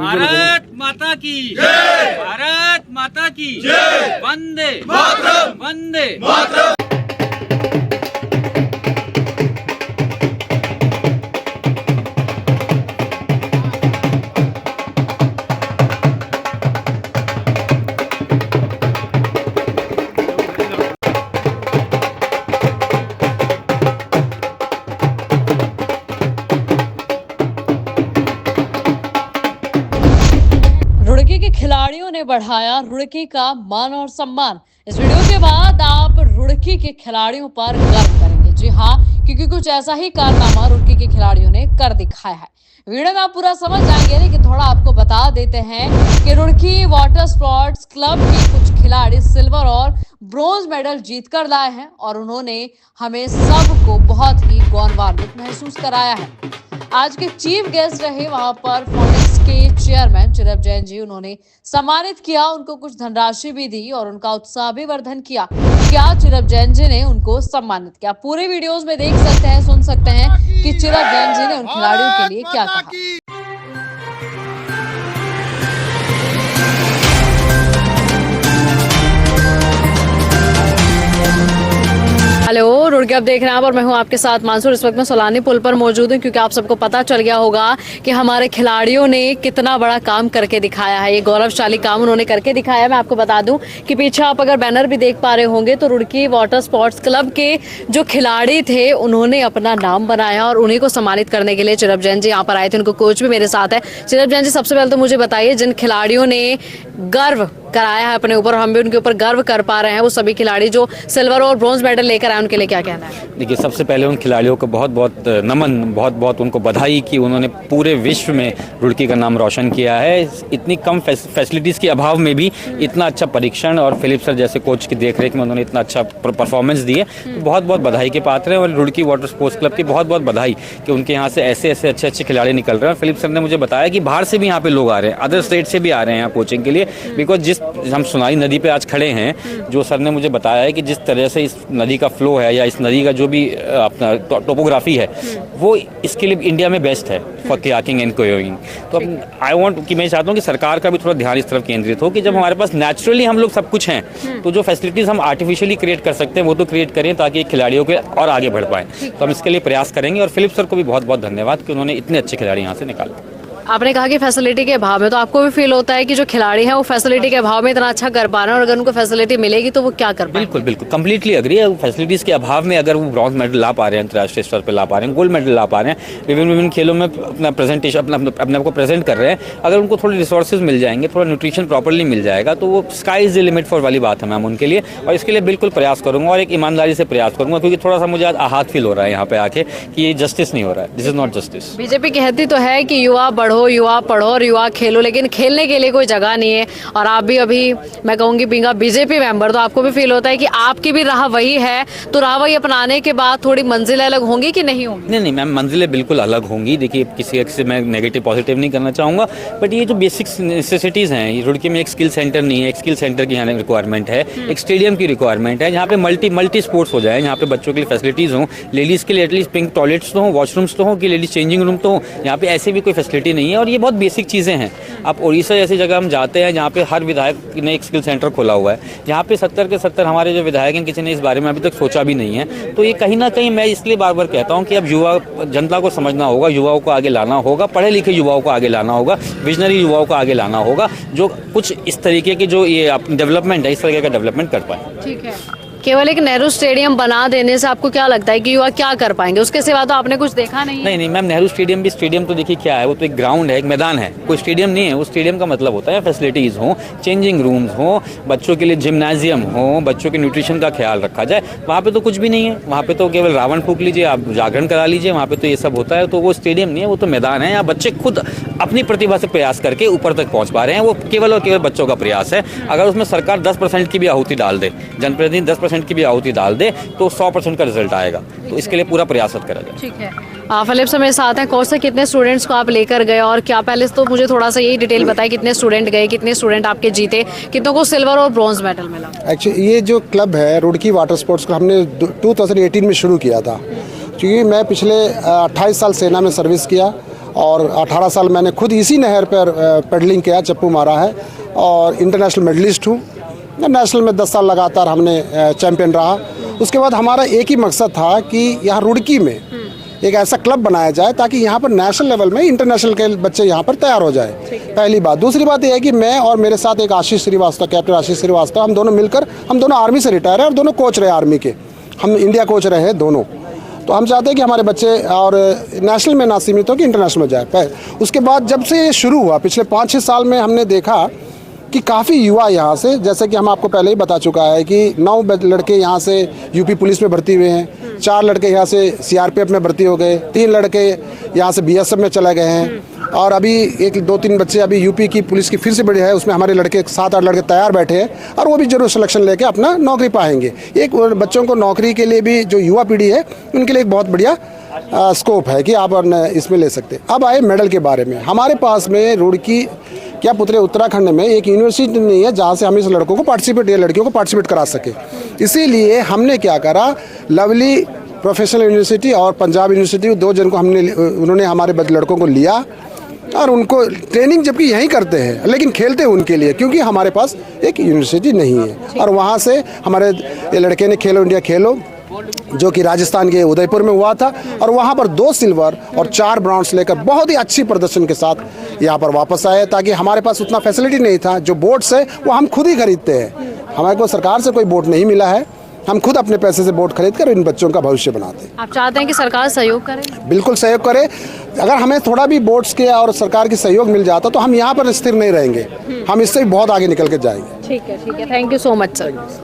भारत माता की जय, भारत माता की जय, वंदे मातरम, वंदे मातरम। रुड़की के खिलाड़ियों ने बढ़ाया रुड़की का मान और सम्मान। इस वीडियो के बाद आप रुड़की के खिलाड़ियों पर गर्व करेंगे। जी हाँ, क्योंकि कुछ ऐसा ही कारनामा रुड़की के खिलाड़ियों ने कर दिखाया है। वीडियो में आप पूरा समझ जाएंगे, लेकिन थोड़ा आपको बता देते हैं कि रुड़की वाटर स्पोर्ट्स क्लब के कुछ खिलाड़ी सिल्वर और ब्रॉन्ज मेडल जीतकर लाए हैं और उन्होंने हमें सबको बहुत ही गौरवान्वित महसूस कराया है। आज के चीफ गेस्ट रहे वहां पर फोनिक्स के चेयरमैन चिरब जैन जी। उन्होंने सम्मानित किया, उनको कुछ धनराशि भी दी और उनका उत्साह भी वर्धन किया। क्या चिरब जैन जी ने उनको सम्मानित किया, पूरे वीडियोस में देख सकते हैं, सुन सकते हैं कि चिरब जैन जी ने उन खिलाड़ियों के लिए क्या कहा। हेलो रुड़की, आप देख रहे हैं आप और मैं हूं आपके साथ मानसूर। इस वक्त मैं सोलानी पुल पर मौजूद हूं क्योंकि आप सबको पता चल गया होगा कि हमारे खिलाड़ियों ने कितना बड़ा काम करके दिखाया है। ये गौरवशाली काम उन्होंने करके दिखाया है। मैं आपको बता दूं कि पीछे आप अगर बैनर भी देख पा रहे होंगे तो रुड़की वाटर स्पोर्ट्स क्लब के जो खिलाड़ी थे उन्होंने अपना नाम बनाया और उन्हीं को सम्मानित करने के लिए चिरब जैन जी यहाँ पर आए थे। उनको कोच भी मेरे साथ है। चिरब जैन जी, सबसे पहले तो मुझे बताइए, जिन खिलाड़ियों ने गर्व कराया है अपने ऊपर, हम भी उनके ऊपर गर्व कर पा रहे हैं, वो सभी खिलाड़ी जो सिल्वर और ब्रॉन्ज मेडल लेकर आए, उनके लिए क्या कहना है? देखिए, सबसे पहले उन खिलाड़ियों को बहुत बहुत नमन, बहुत बहुत उनको बधाई कि उन्होंने पूरे विश्व में रुड़की का नाम रोशन किया है। इतनी कम फैसिलिटीज़ के अभाव में भी इतना अच्छा परीक्षण और फिलिप सर जैसे कोच की देखरेख में उन्होंने इतना अच्छा परफॉर्मेंस दिए, तो बहुत बहुत बधाई के पात्र हैं। और रुड़की वाटर स्पोर्ट्स क्लब की बहुत बहुत बधाई कि उनके यहाँ से ऐसे ऐसे अच्छे अच्छे खिलाड़ी निकल रहे हैं। फिलिप सर ने मुझे बताया कि बाहर से भी यहाँ पे लोग आ रहे हैं, अदर स्टेट से भी आ रहे हैं यहाँ कोचिंग के लिए। बिकॉज जिस हम सोनाई नदी पे आज खड़े हैं, जो सर ने मुझे बताया है कि जिस तरह से इस नदी का फ्लो है या इस नदी का जो भी अपना टोपोग्राफी है, वो इसके लिए इंडिया में बेस्ट है फॉर कयाकिंग एंड कयोइंग। तो अब आई वांट कि मैं चाहता हूँ कि सरकार का भी थोड़ा ध्यान इस तरफ केंद्रित हो कि जब हमारे पास नेचुरली हम लोग सब कुछ हैं, तो जो फैसिलिटीज़ हम आर्टिफिशियली क्रिएट कर सकते हैं वो तो क्रिएट करें ताकि खिलाड़ियों के और आगे बढ़ पाएँ। तो हम इसके लिए प्रयास करेंगे और फिलिप सर को भी बहुत बहुत धन्यवाद कि उन्होंने इतने अच्छे खिलाड़ी यहाँ से निकाले। आपने कहा कि फैसिलिटी के अभाव में, तो आपको भी फील होता है कि जो खिलाड़ी हैं वो फैसिलिटी के अभाव में इतना अच्छा कर पा रहे हैं और अगर उनको फैसिलिटी मिलेगी तो वो क्या कर पाएंगे? बिल्कुल बिल्कुल, कंप्लीटली अग्री है। फैसिलिटीज़ के अभाव में अगर वो ब्रॉन्ज मेडल ला पा रहे हैं, अंतर्राष्ट्रीय स्तर पर ला पा रहे हैं, गोल्ड मेडल ला पा रहे हैं, विभिन्न खेलों में अपना प्रेजेंटेशन अपने आप को प्रेजेंट कर रहे हैं, अगर उनको थोड़े रिसोर्सेज मिल जाएंगे, थोड़ा न्यूट्रिशन प्रॉपरली मिल जाएगा, तो वो sky is the limit for वाली बात है मैम उनके लिए। और इसके लिए बिल्कुल प्रयास करूँगा और एक ईमानदारी से प्रयास करूँगा, क्योंकि थोड़ा सा मुझे आज आहत फील हो रहा है यहाँ पे आके कि ये जस्टिस नहीं हो रहा है। This is not justice. BJP कहती तो है कि युवा बढ़ो, युवा पढ़ो और युवा खेलो, लेकिन खेलने के लिए कोई जगह नहीं है। और आप भी अभी, मैं कहूँगी बीइंग अ बीजेपी मेंबर, तो आपको भी फील होता है कि आपकी भी राह वही है, तो राह वही अपनाने के बाद थोड़ी मंजिलें अलग होंगी कि नहीं होंगी? नहीं मैम, मंजिलें बिल्कुल अलग होंगी। देखिए, किसी से मैं नेगेटिव पॉजिटिव नहीं करना चाहूँगा, बट ये जो बेसिक नेसेसिटीज़ हैं, रुड़की में एक स्किल सेंटर नहीं है, एक स्किल सेंटर की यहाँ रिक्वायरमेंट है, एक स्टेडियम की रिक्वायरमेंट है जहाँ पे मल्टी स्पोर्ट्स हो जाए, जहाँ पे बच्चों के लिए फैसिलिटीज़ हों, लेडीज़ के लिए एटलीस्ट पिंक टॉयलेट्स तो हों, वॉशरूम्स तो हों, कि लेडीज़ चेंजिंग रूम तो हों। यहाँ पे ऐसे भी कोई फैसिलिटी नहीं है और ये बहुत बेसिक चीज़ें हैं। आप उड़ीसा जैसी जगह हम जाते हैं जहाँ पे हर विधायक ने एक स्किल सेंटर खोला हुआ है, यहाँ पे 70 के 70 हमारे जो विधायक हैं, किसी ने इस बारे में अभी तक सोचा भी नहीं है। तो ये कहीं ना कहीं, मैं इसलिए बार बार कहता हूँ कि अब युवा जनता को समझना होगा, युवाओं को आगे लाना होगा, पढ़े लिखे युवाओं को आगे लाना होगा, विजनरी युवाओं को आगे लाना होगा, जो कुछ इस तरीके की जो ये डेवलपमेंट है, इस तरीके का डेवलपमेंट कर पाए। ठीक है। केवल एक नेहरू स्टेडियम बना देने से आपको क्या लगता है कि युवा क्या कर पाएंगे? उसके सिवा तो आपने कुछ देखा नहीं है। नहीं मैम, नेहरू स्टेडियम भी, स्टेडियम तो देखिए क्या है, वो तो एक ग्राउंड है, एक मैदान है, कोई स्टेडियम नहीं है। वो स्टेडियम का मतलब होता है फैसिलिटीज़ हों, चेंजिंग रूम्स हों, बच्चों के लिए जिम्नाजियम हो, बच्चों के न्यूट्रिशन का ख्याल रखा जाए। वहाँ पे तो कुछ भी नहीं है, वहाँ पे तो केवल रावण फूंक लीजिए, आप जागरण करा लीजिए, वहाँ पे तो ये सब होता है। तो वो स्टेडियम नहीं है, वो तो मैदान है। यहाँ बच्चे खुद अपनी प्रतिभा से प्रयास करके ऊपर तक पहुँच पा रहे हैं। वो केवल और केवल बच्चों का प्रयास है। अगर उसमें सरकार 10% की भी आहुति डाल दे, जनप्रतिनिधि 10% की भी आहुति डाल दे, तो 100% का रिजल्ट आएगा। तो इसके लिए पूरा प्रयास करा जाए। ठीक है। फिलिप सर मेरे साथ हैं। कोच से कितने स्टूडेंट्स को आप लेकर गए और क्या, पहले तो मुझे थोड़ा सा यही डिटेल बताएं, कितने स्टूडेंट गए, कितने स्टूडेंट आपके जीते, कितनों को सिल्वर और ब्रॉन्ज मेडल मिला? एक्चुअली ये जो क्लब है रुड़की वाटर स्पोर्ट्स को हमने 2018 में शुरू किया था, क्योंकि मैं पिछले 28 साल सेना में सर्विस किया और 18 साल मैंने खुद इसी नहर पर पेडलिंग किया, चप्पू मारा है और इंटरनेशनल मेडलिस्ट हूँ। नेशनल में 10 साल लगातार हमने चैम्पियन रहा। उसके बाद हमारा एक ही मकसद था कि यहाँ रुड़की में एक ऐसा क्लब बनाया जाए ताकि यहाँ पर नेशनल लेवल में इंटरनेशनल के बच्चे यहाँ पर तैयार हो जाए। पहली बात। दूसरी बात यह है कि मैं और मेरे साथ एक आशीष श्रीवास्तव, कैप्टन आशीष श्रीवास्तव, हम दोनों मिलकर, हम दोनों आर्मी से रिटायर हैं और दोनों कोच रहे आर्मी के, हम इंडिया कोच रहे हैं दोनों। तो हम चाहते हैं कि हमारे बच्चे और नेशनल में ना सीमित हो कि इंटरनेशनल में जाए। उसके बाद जब से ये शुरू हुआ पिछले 5-6 साल में हमने देखा कि काफ़ी युवा यहाँ से, जैसे कि हम आपको पहले ही बता चुका है कि 9 लड़के यहाँ से यूपी पुलिस में भर्ती हुए हैं, 4 लड़के यहाँ से सीआरपीएफ में भर्ती हो गए, 3 लड़के यहाँ से बीएसएफ में चले गए हैं और अभी 1-2-3 बच्चे अभी यूपी की पुलिस की फिर से बड़ी है, उसमें हमारे लड़के 7-8 लड़के तैयार बैठे हैं और वो भी जरूर सिलेक्शन लेके अपना नौकरी पाएंगे। एक बच्चों को नौकरी के लिए भी जो युवा पीढ़ी है उनके लिए एक बहुत बढ़िया स्कोप है कि आप इसमें ले सकते हैं। अब आए मेडल के बारे में। हमारे पास में रुड़की क्या पूरे उत्तराखंड में एक यूनिवर्सिटी नहीं है जहाँ से हम इस लड़कों को पार्टिसिपेट या लड़कियों को पार्टिसिपेट करा सके। इसीलिए हमने क्या करा, लवली प्रोफेशनल यूनिवर्सिटी और पंजाब यूनिवर्सिटी, 2 जन को उन्होंने हमारे लड़कों को लिया और उनको ट्रेनिंग जबकि यहीं करते हैं लेकिन खेलते हैं उनके लिए, क्योंकि हमारे पास एक यूनिवर्सिटी नहीं है। और वहाँ से हमारे ये लड़के ने खेलो इंडिया खेलो जो कि राजस्थान के उदयपुर में हुआ था और वहाँ पर 2 सिल्वर और 4 ब्रॉन्ज लेकर बहुत ही अच्छी प्रदर्शन के साथ यहाँ पर वापस आए, ताकि हमारे पास उतना फैसिलिटी नहीं था। जो बोट्स है वो हम खुद ही खरीदते हैं, हमारे को सरकार से कोई बोट नहीं मिला है, हम खुद अपने पैसे से बोट खरीद कर इन बच्चों का भविष्य बनाते हैं। आप चाहते हैं कि सरकार सहयोग करे? बिल्कुल सहयोग करे। अगर हमें थोड़ा भी बोट्स के और सरकार की सहयोग मिल जाता तो हम यहाँ पर स्थिर नहीं रहेंगे, हम इससे भी बहुत आगे निकल के जाएंगे। ठीक है, thank you so much sir.